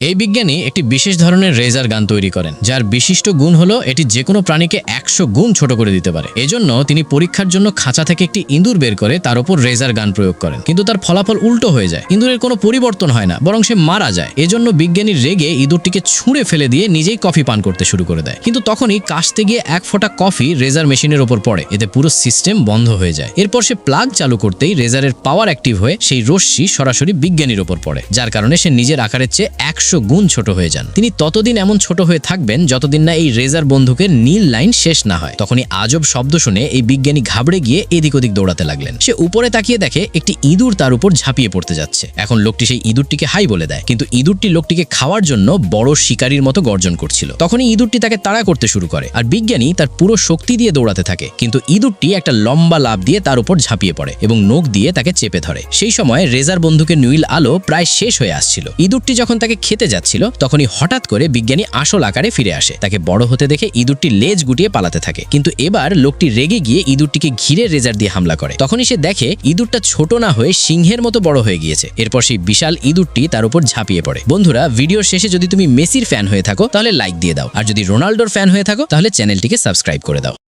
এই বিজ্ঞানী একটি বিশেষ ধরনের রেজার গান তৈরি করেন, যার বিশিষ্ট গুণ হলো এটি যে কোনো প্রাণীকে 100 গুণ ছোট করে দিতে পারে। এজন্য তিনি পরীক্ষার জন্য খাঁচা থেকে একটি ইঁদুর বের করে তার উপর রেজার গান প্রয়োগ করেন, কিন্তু তার ফলাফল উল্টো হয়ে যায়। ইঁদুরের কোনো পরিবর্তন হয় না, বরং সে মারা যায়। এজন্য বিজ্ঞানী রেগে ইঁদুরটিকে ছুঁড়ে ফেলে দিয়ে নিজেই কফি পান করতে শুরু করে দেয়। কিন্তু তখনই কাশতে গিয়ে এক ফোঁটা কফি রেজার মেশিনের ওপর পড়ে, এতে পুরো সিস্টেম বন্ধ হয়ে যায়। এরপর সে প্লাগ চালু করতেই রেজারের পাওয়ার অ্যাক্টিভ হয়ে সেই রশ্মি সরাসরি বিজ্ঞানীর ওপর পড়ে, যার কারণে সে নিজের আকারের চেয়ে 100 গুণ ছোট হয়ে যান। তিনি ততদিন এমন ছোট হয়ে থাকবেন যতদিন না এই রেজার বন্দুকের নীল লাইন শেষ না হয়। তখনই আজব শব্দ শুনে এই বিজ্ঞানী ঘাবড়ে গিয়ে এদিক ওদিক দৌড়াতে লাগলেন। সে উপরে তাকিয়ে দেখে একটি ইঁদুর তার উপর ঝাঁপিয়ে পড়তে যাচ্ছে। এখন লোকটি সেই ইঁদুরটিকে হাই বলে দেয়, কিন্তু ইঁদুরটি লোকটিকে খাওয়ার জন্য বড় শিকারীর মতো গর্জন করছিল। তখনই ইঁদুরটি তাকে তাড়া করতে শুরু করে, আর বিজ্ঞানী তার পুরো শক্তি দিয়ে দৌড়াতে থাকে। কিন্তু ইঁদুরটি একটা লম্বা লাফ দিয়ে তার উপর ঝাঁপিয়ে পড়ে এবং নখ দিয়ে তাকে চেপে ধরে। সেই সময় রেজার বন্দুকের নীল আলো প্রায় শেষ হয়ে আসছিল। ইঁদুরটি যখন তাকে খেতে যাচ্ছিল, তখনই হঠাৎ করে বিজ্ঞানী আসল আকারে ফিরে আসে। তাকে বড় হতে দেখে ইঁদুরটি লেজ গুটিয়ে পালাতে থাকে, কিন্তু এবার লোকটি রেগে গিয়ে ইঁদুরটিকে ঘিরে রেজার দিয়ে হামলা করে। তখনই সে দেখে ইঁদুরটা ছোট না হয়ে সিংহের মতো বড় হয়ে গিয়েছে। এরপর সেই বিশাল ইঁদুরটি তার উপর ঝাঁপিয়ে পড়ে। বন্ধুরা, ভিডিওর শেষে যদি তুমি মেসির ফ্যান হয়ে থাকো তাহলে লাইক দিয়ে দাও, আর যদি রোনাল্ডোর ফ্যান হয়ে থাকো তাহলে চ্যানেলটিকে সাবস্ক্রাইব করে দাও।